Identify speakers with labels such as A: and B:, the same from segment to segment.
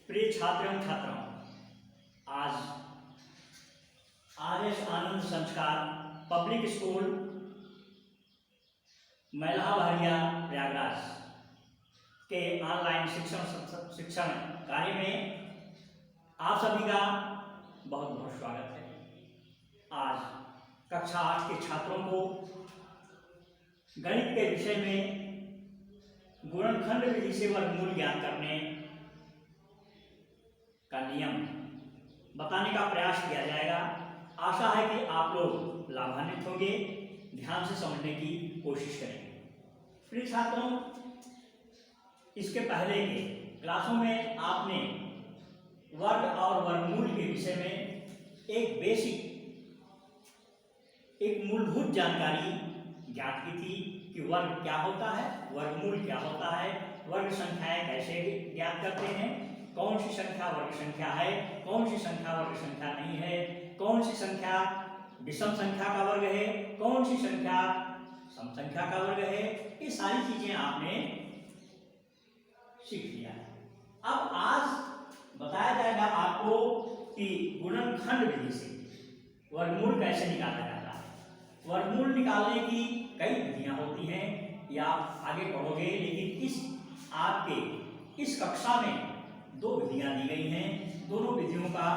A: प्रिय छात्र एवं छात्राओं, आज आर्यस आनंद संस्कार पब्लिक स्कूल मैलहा बहरिया प्रयागराज के ऑनलाइन शिक्षण कार्य में आप सभी का बहुत बहुत स्वागत है। आज कक्षा 8 के छात्रों को गणित के विषय में गुणनखंड विधि से वर्गमूल ज्ञात करने का नियम बताने का प्रयास किया जाएगा। आशा है कि आप लोग लाभान्वित होंगे, ध्यान से समझने की कोशिश करेंगे। प्रिय छात्रों, इसके पहले के क्लासों में आपने वर्ग और वर्गमूल के विषय में एक मूलभूत जानकारी ज्ञात की थी कि वर्ग क्या होता है, वर्गमूल क्या होता है, वर्ग संख्याएं कैसे ज्ञात करते हैं, कौन सी संख्या वर्ग संख्या है, कौन सी संख्या वर्ग संख्या नहीं है, कौन सी संख्या विषम संख्या का वर्ग है, कौन सी संख्या सम संख्या का वर्ग है। ये सारी चीजें आपने सीख लिया है। अब आज बताया जाएगा आपको कि गुणनखंड विधि से वर्गमूल कैसे निकाला जाता है। वर्गमूल निकालने की कई विधियां होती हैं, या आप आगे पढ़ोगे, लेकिन आपके इस कक्षा में दो विधियां दी गई हैं। दोनों विधियों का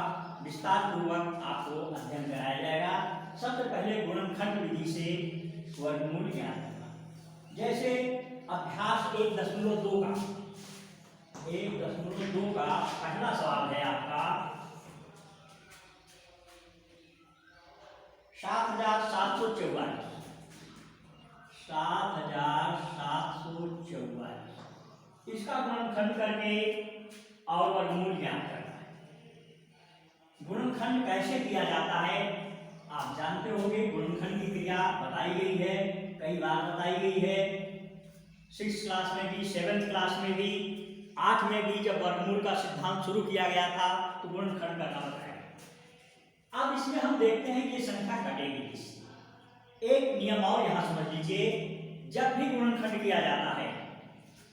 A: विस्तार पूर्वक आपको अध्ययन कराया जाएगा। सबसे पहले गुणनखंड विधि से वर्गमूल ज्ञात करना। जैसे अभ्यास 1.2 का पहला सवाल है आपका 7744। 7744 इसका गुणनखंड करके और वर्गमूल ज्ञात करना है। गुणनखंड कैसे किया जाता है आप जानते होंगे। गुणनखंड की क्रिया बताई गई है, कई बार बताई गई है। 6th क्लास में भी, 7th क्लास में भी, 8 में भी जब वर्गमूल का सिद्धांत शुरू किया गया था तो गुणनखंड करना बताया। अब इसमें हम देखते हैं कि ये संख्या कटेगी किससे। एक नियम और यहाँ समझ लीजिए, जब भी गुणनखंड किया जाता है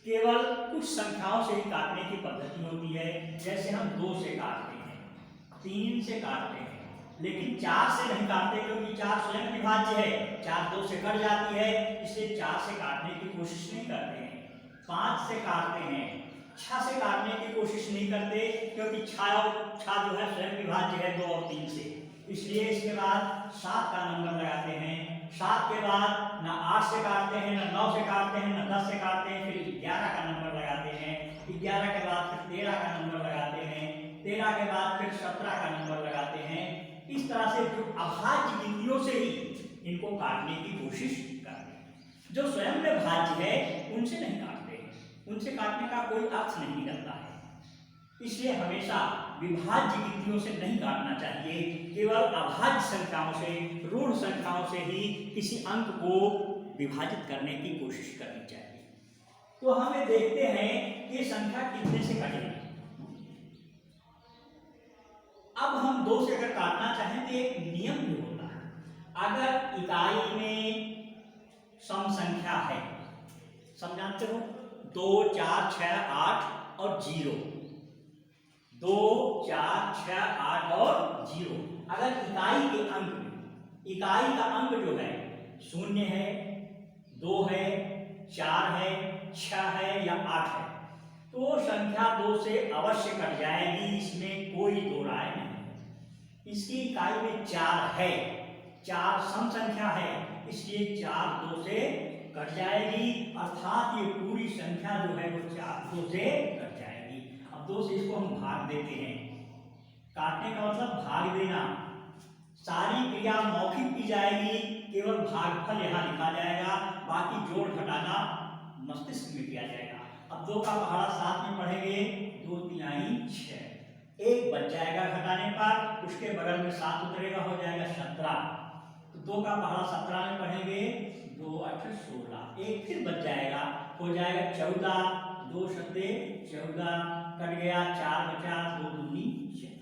A: केवल कुछ संख्याओं से ही काटने की पद्धति होती है। जैसे हम 2 से काटते हैं, 3 से काटते हैं, लेकिन 4 से नहीं काटते, क्योंकि 4 स्वयं विभाज्य है। 4 2 से कट जाती है, इसलिए 4 से काटने की कोशिश नहीं करते हैं। 5 से काटते हैं, 6 से काटने की कोशिश नहीं करते, क्योंकि 6 जो है स्वयं विभाज्य है 2 और 3 से, इसलिए इसके बाद 7 का नंबर लगाते हैं। 7 के बाद ना 8 से काटते हैं, ना 9 से काटते हैं, ना 10 से काटते हैं, फिर 11 का नंबर लगाते हैं। 11 के बाद फिर 13 का नंबर लगाते हैं। 13 के बाद फिर 17 का नंबर लगाते हैं। इस तरह से जो अभाज्य गिनतियों से ही इनको काटने की कोशिश करते हैं। जो स्वयं में भाज्य है उनसे नहीं काटते हैं, उनसे काटने का कोई अर्थ नहीं निकलता है। इसलिए हमेशा विभाज्य गिनतियों से नहीं काटना चाहिए, केवल अभाज्य संख्याओं से, ऋण संख्याओं से ही किसी अंक को विभाजित करने की कोशिश करनी चाहिए। तो हमें देखते हैं कि संख्या कितने से कटेगी। अब हम 2 से अगर काटना चाहें तो एक नियम भी होता है। अगर इकाई में सम संख्या है, सम जानते हो, 2 4 6 8 और 0, 2 4 6 8 और 0। अगर इकाई के अंक में, इकाई का अंक जो है 0 है, 2 है, 4 है, 6 है या 8 है, तो संख्या 2 से अवश्य कट जाएगी, इसमें कोई दो राय नहीं है। इसकी इकाई में 4 है, 4 सम संख्या है, इसलिए 4 2 से कट जाएगी, अर्थात ये पूरी संख्या जो है वो 4 2 से कट जाएगी। अब 2 से इसको हम भाग देते हैं। काटने का मतलब भाग देना। सारी क्रिया मौखिक की जाएगी, केवल भागफल यहाँ लिखा जाएगा, बाकी जोड़ घटाना मस्तिष्क में किया जाएगा। अब 2 का पहाड़ा 7 में पढ़ेंगे, 2 3 6, 1 बच जाएगा घटाने पर, उसके बगल में 7 उतरेगा, हो जाएगा 17। तो 2 का पहाड़ा 17 में पढ़ेंगे, 2 8 16, 1 फिर बच जाएगा, हो जाएगा 14, 2 7 14, कट गया, 4 बचा, 2 दूनी 6,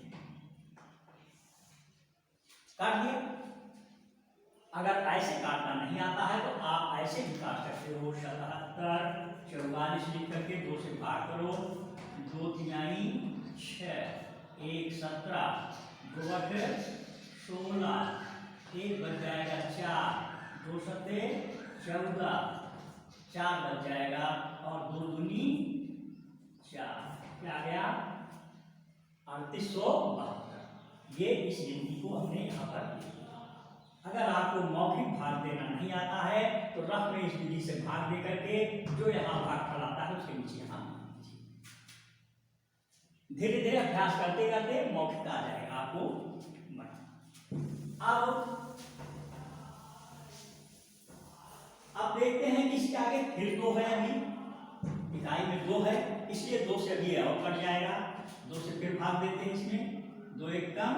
A: काट दिया। अगर ऐसे काटना नहीं आता है तो आप ऐसे भी काट सकते हो। 77 44 लिख करके 2 से भाग करो, 2 3 6, 1 17, 2 8 16, 1 बच जाएगा 4, 2 सत्ते 14, 4 बच जाएगा और 2 दूनी 4, क्या आ गया 3872। ये इस गिनती को हमने यहाँ पर लिखा। अगर आपको मौखिक भाग देना नहीं आता है तो रफ में इस विधि से भाग दे करके जो यहाँ भागफल आता है उसके नीचे यहाँ धीरे धीरे अभ्यास करते करते मौखिक आ जाएगा आपको। अब देखते हैं कि इसके आगे फिर 2 है, अभी इकाई में 2 है, इसलिए 2 से अभी और कट जाएगा, 2 से फिर भाग देते हैं इसमें, 2 एक कम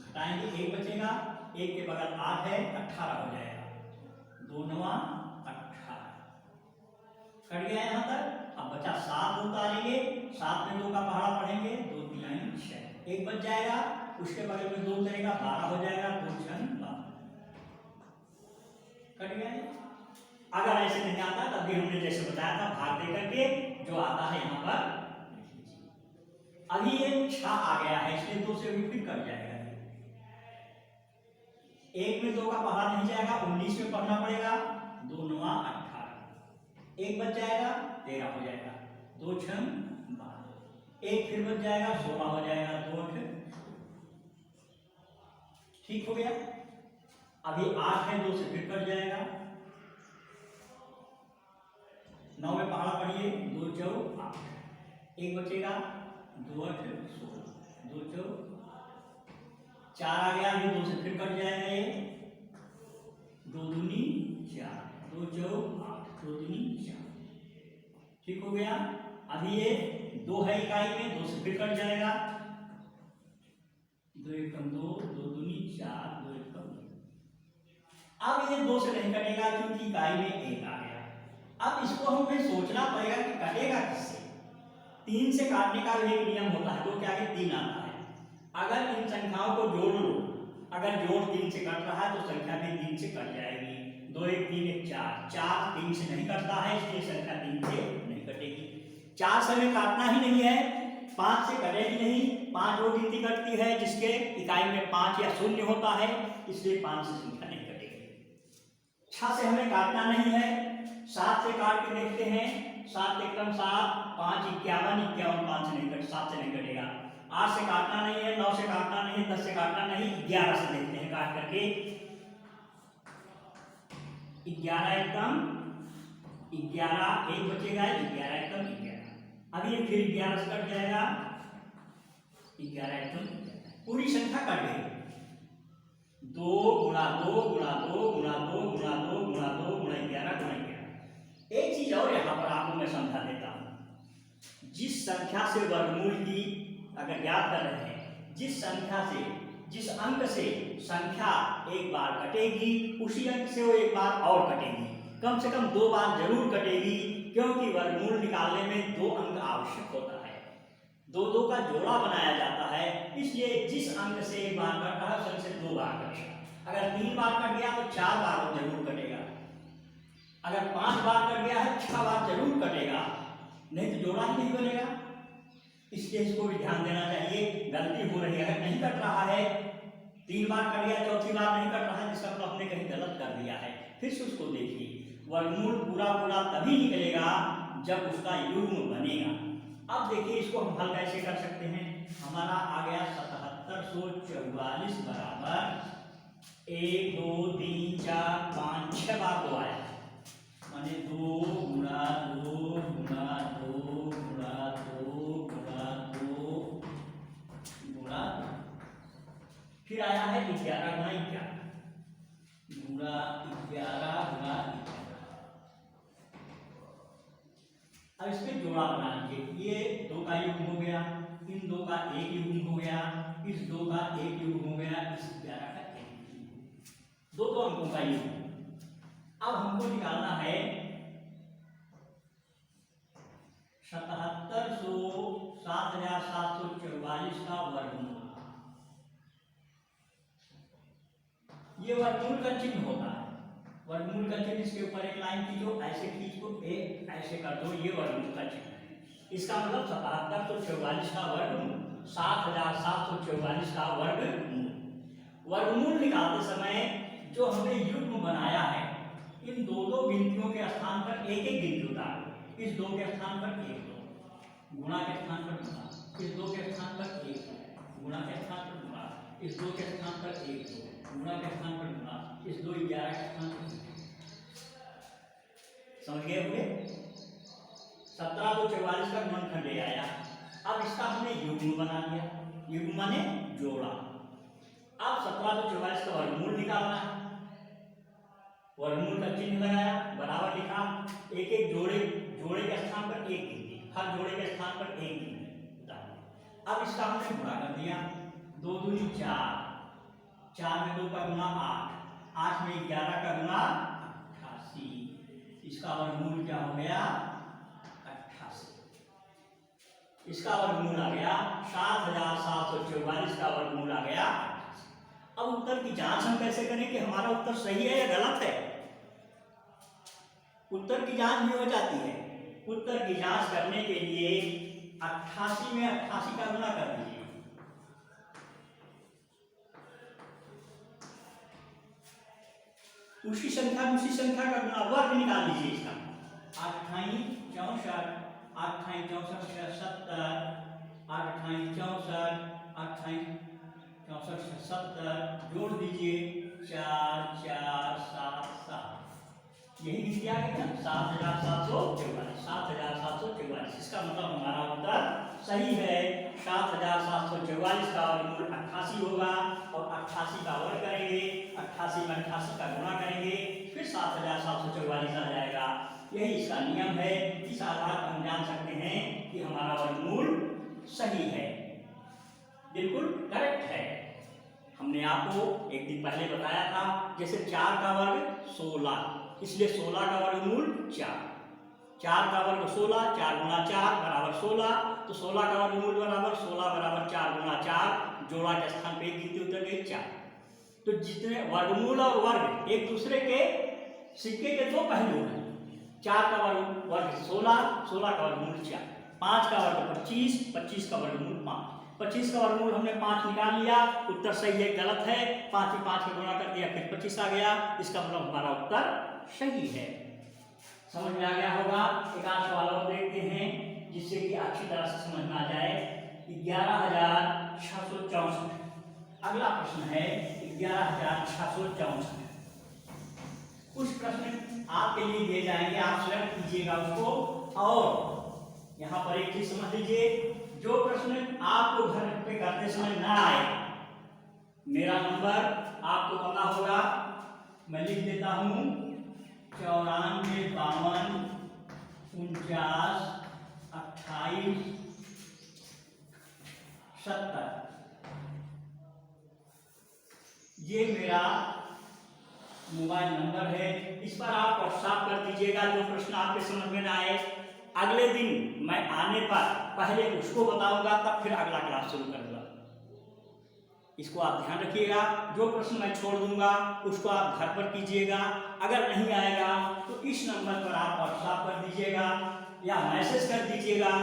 A: घटाएंगे 1 बचेगा, 1 के बगल 8 है 18 हो जाएगा, 2 9 18 कट गया यहाँ तक। अब बचा 7 उतारेंगे, 7 में 2 का पहाड़ा पढ़ेंगे, 2 3 6, 1 बच जाएगा, उसके बगल में 2 करेगा 12 हो जाएगा, 2 6 12 कट गया। अगर ऐसे नहीं आता तब भी हमने जैसे बताया था भाग दे करके जो आता है यहाँ पर। अभी ये 6 आ गया है इसलिए 2 से भी फिर कट जाएगा, 1 में 2 का पहाड़ा नहीं जाएगा, 19 में पढ़ना पड़ेगा, 2 9 18, 1 बच जाएगा 13 हो जाएगा, 2 6 12, 1 फिर बच जाएगा 16 हो जाएगा, 2 8 ठीक हो गया। अभी 8 है, 2 से फिर कट जाएगा, 9 में पहाड़ा पढ़िए, 2 4 8, 1 बचेगा, 2 8 16, 2 4 4 आ गया, अभी 2 से फिर कट जाएगा, ये 2 दूनी 4, 2 4 8, 2 दूनी 4 ठीक हो गया। अभी ये 2 है इकाई में, 2 से फिर कट जाएगा, 2 1 कम 2, 2 दूनी 4, 2 1 कम 2। अब ये 2 से नहीं कटेगा क्योंकि इकाई में 1 आ गया। अब इसको हमें सोचना पड़ेगा कि कटेगा किससे। 3 से काटने का भी एक नियम होता है, 2 के आगे 3 आता है। अगर इन संख्याओं को जोड़ लो, अगर जोड़ 3 से कट रहा है तो संख्या भी 3 से कट जाएगी, 2 1 3 1 4, 4 3 से नहीं कटता है इसलिए संख्या 3 से नहीं कटेगी। 4 से हमें काटना ही नहीं है, 5 से कटेगी नहीं, 5 वो गिनती कटती है जिसके इकाई में 5 या 0 होता है, इसलिए 5 से संख्या नहीं कटेगी। 6 से हमें काटना नहीं है, 7 से काट के देखते हैं, 7 एकदम 7, 5 51 51, 5 से नहीं कट 7 से नहीं कटेगा। 8 से काटना नहीं है, 9 से काटना नहीं, 10 से काटना नहीं, 11 से देखते हैं काट करके, 11 एकदम 11, 1 बचेगा, 11 एकदम 11, अभी ये फिर 11 से कट जाएगा, 11 एकदम पूरी संख्या कट गई। 2 गुणा 2 गुणा 2 गुणा 2 गुणा 2 गुणा 2 गुणा 11 गुणा 11। एक चीज और यहाँ पर आपको मैं समझा देता हूँ, जिस संख्या से वर्गमूल की अगर याद कर रहे हैं, जिस संख्या से जिस अंक से संख्या एक बार कटेगी उसी अंक से वो एक बार और कटेगी, कम से कम 2 बार जरूर कटेगी, क्योंकि वर्गमूल निकालने में 2 अंक आवश्यक होता है, 2 का जोड़ा बनाया जाता है, इसलिए जिस अंक से एक बार कट रहा है उस अंक से 2 बार कटेगा। अगर 3 बार कट गया तो 4 बार वो जरूर कटेगा, अगर 5 बार कट गया है 6 बार जरूर कटेगा, नहीं तो जोड़ा ही नहीं बनेगा। इसलिए इसको भी ध्यान देना चाहिए, गलती हो रही है, अगर नहीं कट रहा है, 3 बार कट गया, चौथी बार नहीं कट रहा है, जिसका मतलब हमने कहीं गलत कर दिया है, फिर से उसको देखिए। वर्गमूल पूरा पूरा तभी निकलेगा जब उसका युग्म बनेगा। अब देखिए इसको हम हल कैसे कर सकते हैं। हमारा आ गया 7744 बराबर 1 2 3 4 5 6 बार 2 आया, माने 2 गुणा 2 गुणा 2 गुणा 2 गुणा 2 गुणा, फिर आया है 11 गुणा 11 गुणा 11 गुणा 11। अब इसमें जोड़ा बना लीजिए, ये 2 का युग्म हो गया, इन 2 का एक युग्म हो गया, इस 2 का एक युग्म हो गया, इस 11 का एक युग्म, 2 अंकों का युग्म। अब हमको निकालना है 7744 का वर्गमूल। ये वर्गमूल का चिन्ह होता है, वर्गमूल का चिन्ह इसके ऊपर एक लाइन खींचो, ऐसे खींचो, एक ऐसे कर दो, ये वर्गमूल का चिन्ह है। इसका मतलब 7744 का वर्गमूल, 7744 का वर्गमूल। वर्गमूल निकालते समय जो हमने युग्म बनाया है, इन दो दो गिनतियों के स्थान पर एक एक गिनती उतारो। इस 2 के स्थान पर 1 2, गुणा के स्थान पर गुणा, इस 2 के स्थान पर 1 गुणा के स्थान पर गुणा, इस 2 के स्थान पर 1 2, गुणा के स्थान पर गुणा, इस 2 11 के स्थान पर 1। समझ गए होंगे? 17 को 44 का गुणनखंड ले आया। अब इसका हमने युग्म बना लिया, युग्म माने जोड़ा। अब 17 को 44 का वर्गमूल निकालना है। वर्गमूल का चिन्ह लगाया, बराबर लिखा, एक एक जोड़े के स्थान पर एक गिनती, हर जोड़े के स्थान पर एक गिनती। अब इसका हमने गुणा कर दिया, 2 दूनी 4, 4 में 2 का गुणा 8, 8 में 11 का गुणा 88। इसका वर्गमूल क्या हो गया? 88। इसका वर्गमूल आ गया 7744 का वर्गमूल आ गया। अब उत्तर की जांच हम कैसे करें कि हमारा उत्तर सही है या गलत है? उत्तर की जांच भी हो जाती है। उत्तर की जांच करने के लिए 88 में 88 का गुणा कर दीजिए। उसी संख्या का गुणा, वर्ग निकाल लीजिए इसका। 8 64, 8 64 70, 8 64, 8 64 70, जोड़ दीजिए 4 4 7 7, यही गिनती आ गई ना, 7744, 7744। इसका मतलब हमारा उत्तर सही है। 7744 का वर्गमूल 88 होगा और 88 का वर्ग करेंगे, 88 में 88 का गुणा करेंगे, फिर 7744 आ जाएगा। यही इसका नियम है। इस आधार पर हम जान सकते हैं कि हमारा वर्गमूल सही है, बिल्कुल करेक्ट है। हमने आपको एक दिन पहले बताया था, जैसे 4 का वर्ग 16, इसलिए 16 का वर्गमूल 4, 4 का वर्ग 16, 4 गुणा 4 बराबर 16, तो 16 का वर्गमूल बराबर 16 बराबर 4 गुणा 4, जोड़ा के स्थान पे एक गिनती उतर गई 4। तो जितने वर्गमूल और वर्ग एक दूसरे के सिक्के के 2 पहलू हैं। 4 का वर्ग 16, 16 का वर्गमूल 4, 5 का वर्ग 25, 25 का वर्गमूल 5, 25 का वर्गमूल हमने 5 निकाल लिया। उत्तर सही है गलत है? 5 में 5 का गुणा कर दिया, फिर 25 आ गया। इसका मतलब हमारा उत्तर सही है। समझ में आ गया होगा? एक आध सवाल और देखते हैं जिससे कि अच्छी तरह से समझ में आ जाए। 11664, अगला प्रश्न है 11664। कुछ प्रश्न आपके लिए दिए जाएंगे, आप स्वयं कीजिएगा उसको। और यहाँ पर एक चीज समझ लीजिए, जो प्रश्न आपको घर पे करते समय ना आए, मेरा नंबर आपको पता होगा, मैं लिख देता हूं 94 52 49 28 70। ये मेरा मोबाइल नंबर है। इस पर आप व्हाट्सएप कर दीजिएगा जो प्रश्न आपके समझ में ना आए। अगले दिन मैं आने पर पहले उसको बताऊंगा, तब फिर अगला क्लास शुरू करूंगा। इसको आप ध्यान रखिएगा। जो प्रश्न मैं छोड़ दूंगा उसको आप घर पर कीजिएगा। अगर नहीं आएगा तो इस नंबर पर आप व्हाट्सएप कर दीजिएगा या मैसेज कर दीजिएगा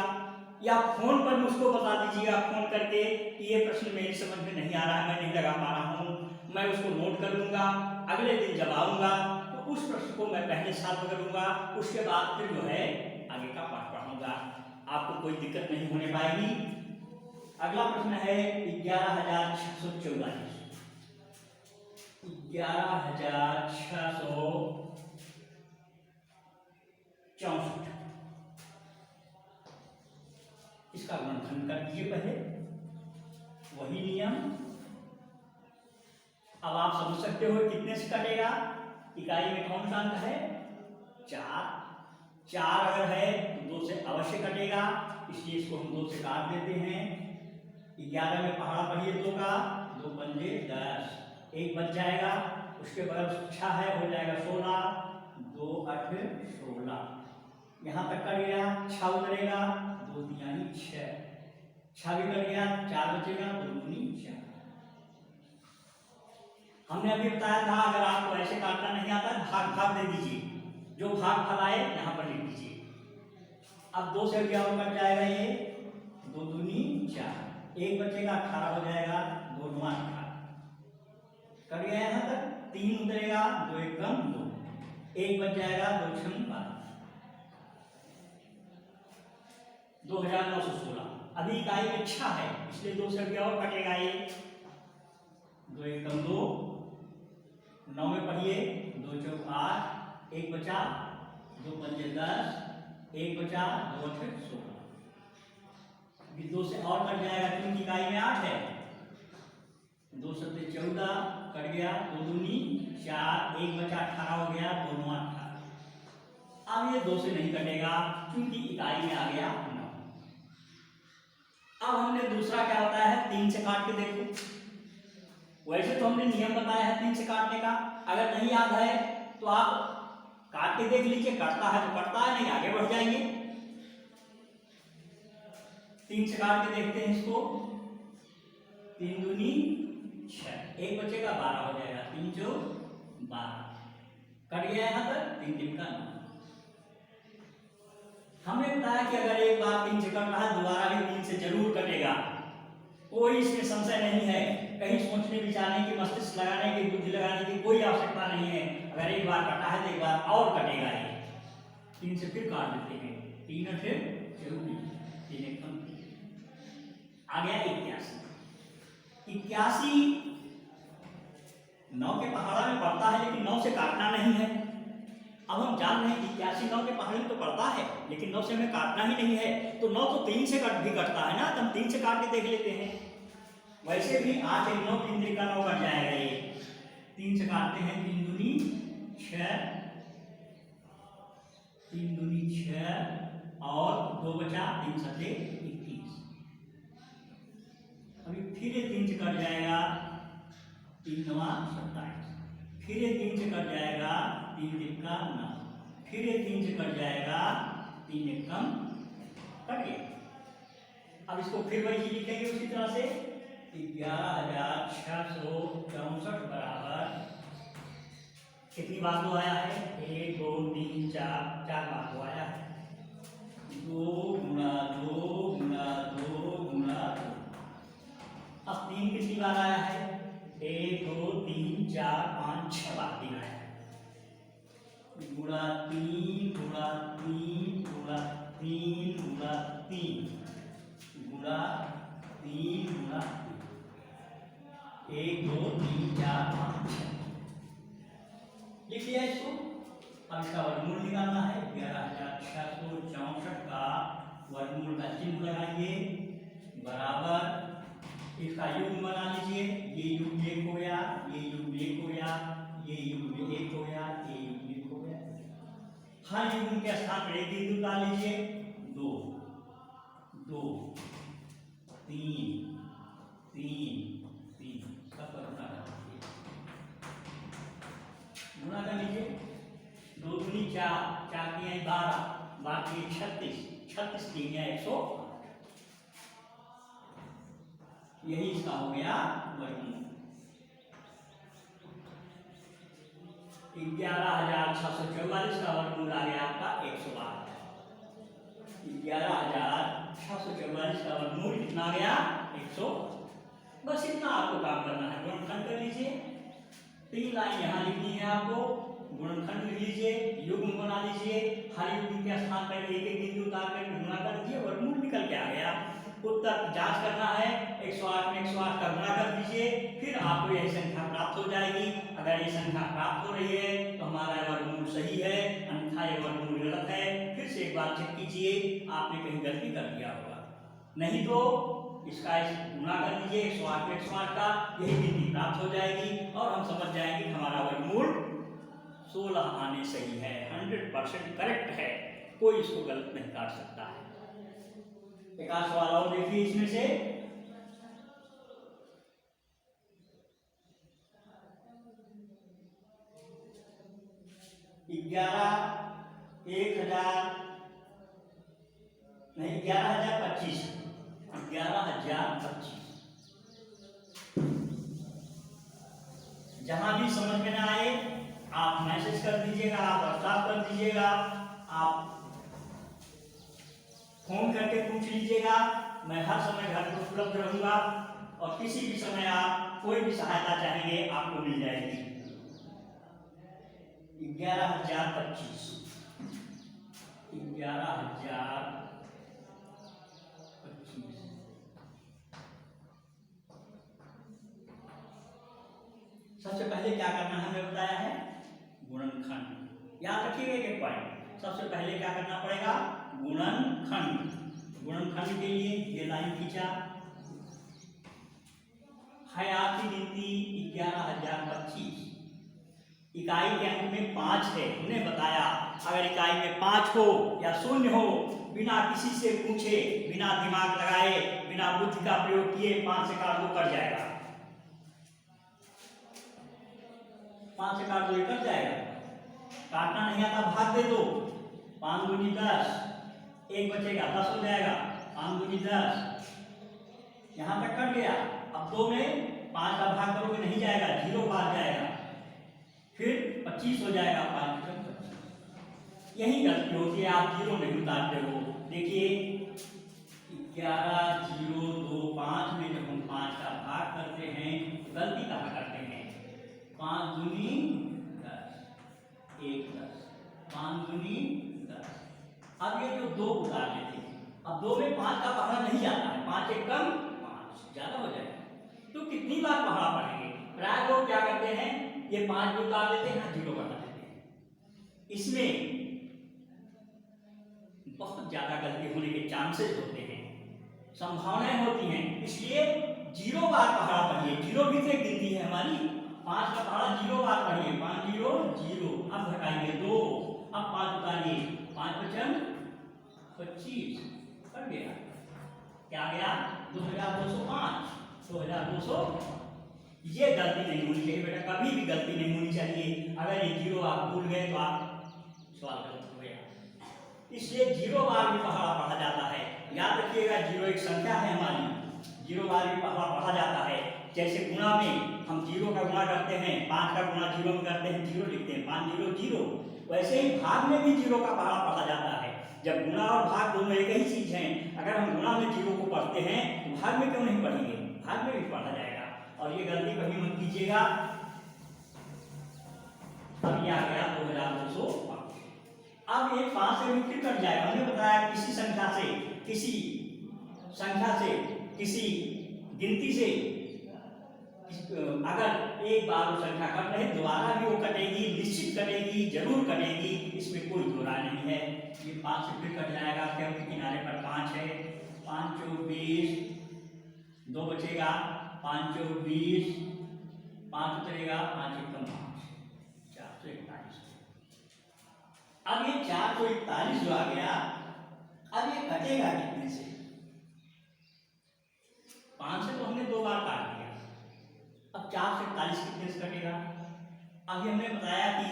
A: या फोन पर मुझको बता दीजिएगा फोन करके कि ये प्रश्न मेरी समझ में नहीं आ रहा है, मैं नहीं लगा पा रहा हूँ। मैं उसको नोट कर लूंगा। अगले दिन जब आऊंगा तो उस प्रश्न को मैं पहले सॉल्व करूंगा, उसके बाद फिर जो है आगे का पाठ पढ़ाऊंगा। आपको कोई दिक्कत नहीं होने पाएगी। अगला प्रश्न है 11644। 11664, इसका गुणनखंड कर दीजिए पहले, वही नियम। अब आप समझ सकते हो कितने से कटेगा। इकाई में कौन सा अंक है? 4। 4 अगर है तो 2 से अवश्य कटेगा, इसलिए इसको हम 2 से काट देते हैं। 11 में पहाड़ा पढ़िए 2 का, 2 पंजे 10, 1 बच जाएगा। उसके बाद 6 है, हो जाएगा 16, 2 8 16। यहाँ तक कट गया, 6 उतरेगा, 2 तिहाई 6, 6 भी कट गया, 4 बचेगा, 2 दूनी 4। हमने अभी बताया था अगर आपको ऐसे काटना नहीं आता भाग भाग दे दीजिए, जो भाग फल आए यहाँ पर लिख दीजिए। अब 2 से क्या और कट जाएगा, ये 2 दूनी 4, एक बचेगा 18 हो जाएगा, 2 9 18 कट गया यहाँ तक, 3 उतरेगा, 2 1 2, एक बच जाएगा, 2 6 12, 2916। अभी इकाई में 6 है इसलिए 2 से क्या और कटेगा, ये 2 1 2, 9 में पढ़िए, 2 4 8, एक बचा, 2 5 10, एक बचा, 2 8 16। अभी 2 से और कट जाएगा क्योंकि इकाई में 8 है, 2 7 14 कट गया, 2 दूनी 4, एक बचा 18 हो गया, 2 9 18। अब ये 2 से नहीं कटेगा क्योंकि इकाई में आ गया 9। अब हमने दूसरा क्या होता है, 3 से काट के देखो। वैसे तो हमने नियम बताया है 3 से काटने का, अगर नहीं याद है तो आप काट के देख लीजिए, कटता है तो कटता है, नहीं आगे बढ़ जाएंगे। 3 से काट के देखते हैं इसको, 3 दूनी 6, एक बचेगा 12 हो जाएगा, 3 4 12 कट गया यहाँ तक, 3 3 का 9। हमने बताया कि अगर एक बार 3 से कट रहा है दोबारा भी 3 से जरूर कटेगा, कोई इसमें संशय नहीं है, कहीं सोचने विचारने की, मस्तिष्क लगाने की, बुद्धि लगाने की कोई आवश्यकता नहीं है। अगर एक बार कटा है तो एक बार और कटेगा ये। 3 से फिर काट देते हैं, 3 8 24, 3 1 आ गया 81। 81 9 के पहाड़ा में पड़ता है लेकिन 9 से काटना नहीं है। अब हम जान रहे हैं 81 9 के पहाड़ी में तो पड़ता है लेकिन 9 से हमें काटना ही नहीं है, तो 9 तो 3 से भी कटता है ना, तो हम 3 से काट के देख लेते हैं। वैसे भी 8 1 9 3 3 का 9 कट जाएगा, ये 3 से काटते हैं, 3 दूनी 6, 3 दूनी 6 और 2 बचा, 3 7 21। अभी फिर ये 3 से कट जाएगा, 3 9 27, फिर ये 3 से कट जाएगा, 3 3 का 9, फिर ये 3 से कट जाएगा, 3 1 कम कट गया। अब इसको फिर वही चीज लिखेंगे उसी तरह से, 11,664 बराबर कितनी बार 2 आया है, 1 2 3 4 बार 2 आया है, 2 गुणा 2 गुणा 2 गुणा 2। अब 3 कितनी बार आया है, 1 2 3 4 5 6 बार 3 आया है, गुणा 3 गुणा 3 गुणा 3 गुणा 3 गुणा 3 गुणा 1 2 3 4 5 6 लिख लिया इसको। अब इसका वर्गमूल निकालना है, 11,664 का वर्गमूल का चिन्ह लगाइए, बराबर इसका युग्म बना लीजिए, ये युग्म 1 हो गया, ये युग्म 1 हो गया, ये युग्म 1 हो गया, ये युग्म 1 हो गया। हर युग्म के स्थान पर एक बिंदु डाल लीजिए, 2 2 3 3 3 सब पर गुणा कर लीजिए, 2 दूनी 4 4 की 12 बाकी 36 36 की 108। यही इसका हो गया वर्गमूल। 11,644 का वर्गमूल आ गया आपका 112। 11,644 का वर्गमूल कितना आ गया, 100। बस इतना आपको काम करना है, गुणनखंड कर लीजिए, 3 लाइन यहाँ लिखनी है आपको, गुणनखंड लिख लीजिए, युग्म बना लीजिए, हर युग्म के स्थान पर एक एक बिंदु उतार कर गुणा कर दीजिए, वर्गमूल निकल के आ गया। उत्तर जांच करना है, 108 में 108 का गुणा कर दीजिए, फिर आपको यही संख्या प्राप्त हो जाएगी। अगर ये संख्या प्राप्त हो रही है तो हमारा वर्गमूल सही है, अन्यथा ये वर्गमूल गलत है। फिर से एक बार चेक कीजिए, आपने कहीं गलती कर दिया होगा, नहीं तो इसका गुणा कर दीजिए 108 में 108 का, यही गिनती प्राप्त हो जाएगी और हम समझ जाएंगे कि हमारा वर्गमूल 16 आने सही है, 100% करेक्ट है, कोई इसको गलत नहीं काट सकता है। एक आध सवाल और देखिए इसमें से, ग्यारह 11,025 11,025। जहां भी समझ में ना आए आप मैसेज कर दीजिएगा, आप व्हाट्सएप कर दीजिएगा, आप फोन करके पूछ लीजिएगा, मैं हर समय घर पर उपलब्ध रहूंगा और किसी भी समय आप कोई भी सहायता चाहेंगे आपको मिल जाएगी। 11,025 सबसे पहले क्या करना है हमें बताया है, गुणनखंड। याद रखिएगा एक पॉइंट, सबसे पहले क्या करना पड़ेगा, गुणनखंड। गुणनखंड के लिए ये लाइन खींचा है, आपकी गिनती 11,025। इकाई के अंक में 5 है, हमने बताया अगर इकाई में 5 हो या 0 हो, बिना किसी से पूछे, बिना दिमाग लगाए, बिना बुद्धि का प्रयोग किए 5 से काट दो कट जाएगा, 5 से काट दो कट जाएगा। काटना नहीं आता भाग दे दो, 5 दूनी 10, 1 बचेगा 10 हो जाएगा, 5 दूनी 10, यहाँ तक कट गया। अब 2 में 5 का भाग करोगे नहीं जाएगा, 0 बाहर जाएगा, फिर 25 हो जाएगा, 5 × 25। यही गलती होती है, आप 0 नहीं उतारते हो। देखिए 11,025 में जब हम 5 का भाग करते हैं गलती कहाँ करते हैं, 5 दूनी 10, 1 10, 5 दूनी 10। अब ये जो 2 उतार लेते हैं, अब 2 में 5 का पहाड़ा नहीं जाता है, 5 एक कम 5 ज्यादा हो जाएगा, तो कितनी बार पहाड़ा पढ़ेंगे। प्राय लोग क्या करते हैं, ये 5 भी उतार देते हैं, 0 बढ़ा देते हैं, इसमें बहुत ज्यादा गलती होने के चांसेस होते हैं, संभावनाएं होती हैं। इसलिए 0 बार पहाड़ा पढ़िए, 0 भी तो एक गिनती है हमारी, 5 का पहाड़ा 0 बार पढ़िए, 5 0 0, अब घटाइए 2, अब 5 उतारिए, 5 × 25 कट गया, क्या गया 2,205, 2,200। ये गलती नहीं होनी चाहिए बेटा, कभी भी गलती नहीं होनी चाहिए। अगर ये 0 आप भूल गए तो आप सवाल गलत हो गया, इसलिए 0 बार भी पहाड़ा पढ़ा जाता है। याद रखिएगा 0 एक संख्या है हमारी, 0 बार भी पहाड़ा पढ़ा जाता है। जैसे गुणा में हम 0 का गुणा करते हैं, 5 का गुणा 0 में करते हैं, 0 लिखते हैं, 5 0 0, वैसे ही भाग में भी 0 का पहाड़ा पढ़ा जाता है। जब गुणा और भाग दोनों एक ही चीज हैं, अगर हम गुणा में 0 को पढ़ते हैं तो भाग में क्यों नहीं पढ़ेंगे, भाग में भी पढ़ा जाएगा, और ये गलती कभी मत कीजिएगा। अब ये आ गया 2,205। अब ये 5 से भी फिर कट जाएगा, हमने बताया किसी संख्या से किसी गिनती से अगर एक बार वो संख्या कट रही, दोबारा भी वो कटेगी, निश्चित कटेगी, जरूर कटेगी, इसमें कोई दो राय नहीं है। ये 5 से फिर कट जाएगा, क्योंकि किनारे पर 5 है, 5 × 20, 2 बचेगा, 5 × 20, 5 उतरेगा, 5 × 5, 441। अब ये 441 जो आ गया, अब ये कटेगा कितने से, 5 से तो हमने 2 बार काट दिया, अब 441 कितने से कटेगा। अभी हमने बताया कि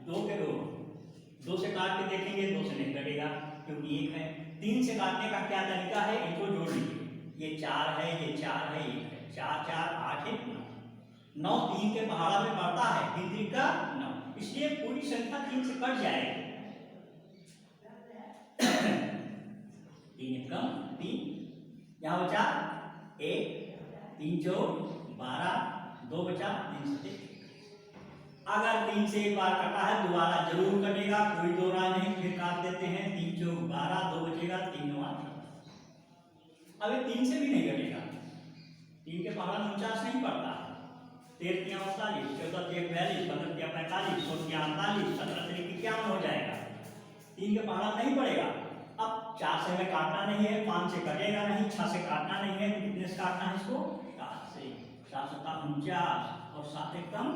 A: 2 से काट के देखेंगे, 2 से नहीं कटेगा क्योंकि 1 है। 3 से काटने का क्या तरीका है, इनको जोड़ लीजिए, ये 4 है, ये 4 है, ये 4 4 8 1 9, 3 के पहाड़ा में बढ़ता है, 3 3 का 9, इसलिए पूरी संख्या 3 से कट जाएगी। 3 1 3, यहाँ बचा 1, 3 4 12, 2 बचा, 3 7 1। अगर 3 से एक बार कटा है दोबारा जरूर कटेगा, कोई दो राय नहीं, फिर काट देते हैं, 3 4 12, 2 बचेगा, 3 9 8। अभी 3 से भी नहीं कटेगा, 3 के पहाड़ा 49 नहीं पड़ता, 13 3 48, 14 3 42, 15 3 45, 16 3 48, 17 3 51 हो जाएगा, 3 के पहाड़ा नहीं पड़ेगा। अब 4 से हमें काटना नहीं है, 5 से कटेगा नहीं, 6 से काटना नहीं है, कितने से काटना है इसको, 7 से, 7 7 49 और 7 1 कम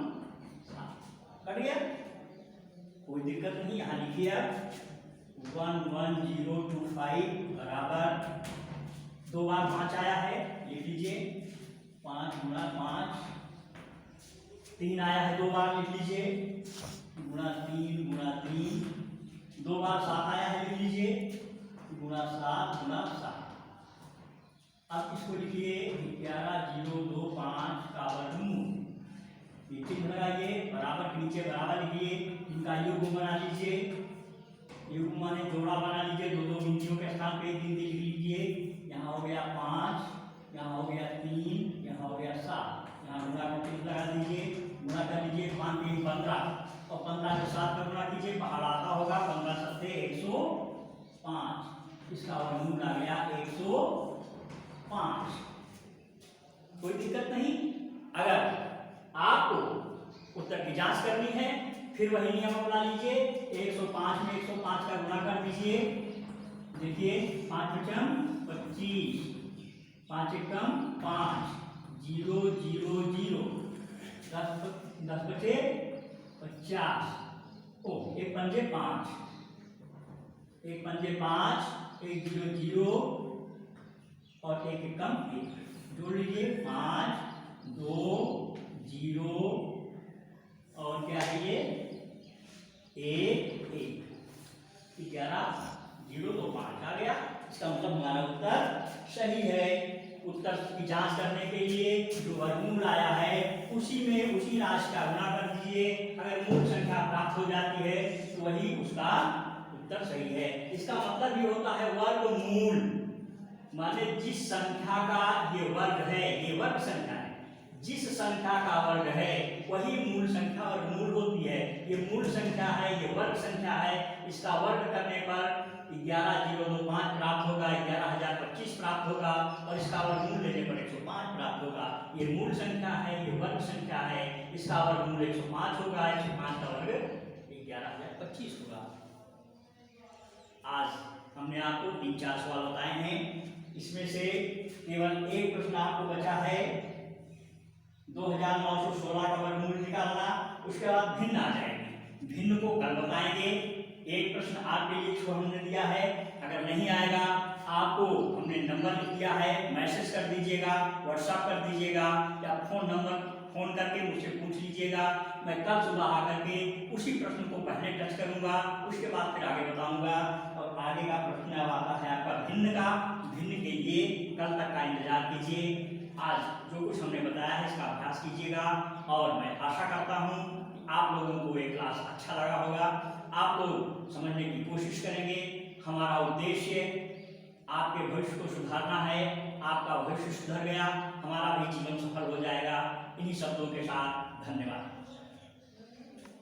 A: 7, कट गया, कोई दिक्कत नहीं। यहाँ लिखिए 11025 बराबर 2 बार 5 आया है, लिख लीजिए 5 × 5, 3 आया है 2 बार, लिख लीजिए गुणा 3 × 3, 2 बार 7 आया है, लिख लीजिए गुणा 7 × 7। अब इसको लिखिए 11025 का वर्गमूल, चिन्ह लगाइए, बराबर के नीचे बराबर लिखिए, इनका योग बना लीजिए, युग्म माने जोड़ा बना लीजिए, दो दो गिनतियों के स्थान पे एक गिनती लिख लीजिए। यहाँ हो गया 5, यहाँ हो गया 3, यहाँ हो गया 7, यहाँ गुणा करके लगा दीजिए, गुणा कर लीजिए 5 3 15 और 15 के 7 का गुणा कीजिए, बाहर आता होगा 15 सत्ते 105, इसका वर्गमूल आ गया 105। कोई दिक्कत नहीं। अगर आपको उत्तर की जांच करनी है फिर वही नियम अपना लीजिए, 105 में 105 का गुणा कर दीजिए। देखिए 5 पचम 25, 5 एकम 5, 0 0 0, 10 बचे 50, ओ एक पंजे 5, एक पंजे 5, 1 0 0 और एक एकम 1, जोड़ लीजिए 5 2 0 और क्या है ये 1 1, 11 0 2 5 आ गया। इसका मतलब हमारा उत्तर सही है। उत्तर की जांच करने के लिए जो वर्गमूल आया है उसी में उसी राशि का गुणा कर दीजिए। अगर मूल संख्या प्राप्त हो जाती है तो वही उसका उत्तर सही है। इसका मतलब ये होता है वर्गमूल माने जिस संख्या का ये वर्ग है, ये वर्ग संख्या है, जिस संख्या का वर्ग है वही मूल संख्या और मूल होती है। ये मूल संख्या है, ये वर्ग संख्या है, इसका वर्ग करने पर 11,025 प्राप्त होगा, 11,025 प्राप्त होगा और इसका वर्गमूल लेने पर 105 प्राप्त होगा। ये मूल संख्या है, ये वर्ग संख्या है, इसका वर्गमूल 105 होगा, 105 का वर्ग 11,025 होगा। आज हमने आपको 3-4 सवाल बताए हैं, इसमें से केवल एक प्रश्न आपको बचा है 2916 का वर्गमूल निकालना। उसके बाद भिन्न आ जाएगी, भिन्न को कल बताएंगे। एक प्रश्न आपके लिए जो हमने दिया है, अगर नहीं आएगा आपको हमने नंबर लिख दिया है, मैसेज कर दीजिएगा, व्हाट्सएप कर दीजिएगा या फोन करके मुझसे पूछ लीजिएगा। मैं कल सुबह आकर के उसी प्रश्न को पहले टच करूंगा, उसके बाद फिर आगे बताऊंगा। और आगे का प्रश्न अब आता है आपका भिन्न का। भिन्न के लिए कल तक का इंतजार कीजिए। आज जो कुछ हमने बताया है इसका अभ्यास कीजिएगा और मैं आशा करता हूँ कि आप लोगों को ये क्लास अच्छा लगा होगा। आप लोग समझने की कोशिश करेंगे। हमारा उद्देश्य आपके भविष्य को सुधारना है। आपका भविष्य सुधर गया, हमारा भी जीवन सफल हो जाएगा। इन्हीं शब्दों के साथ धन्यवाद।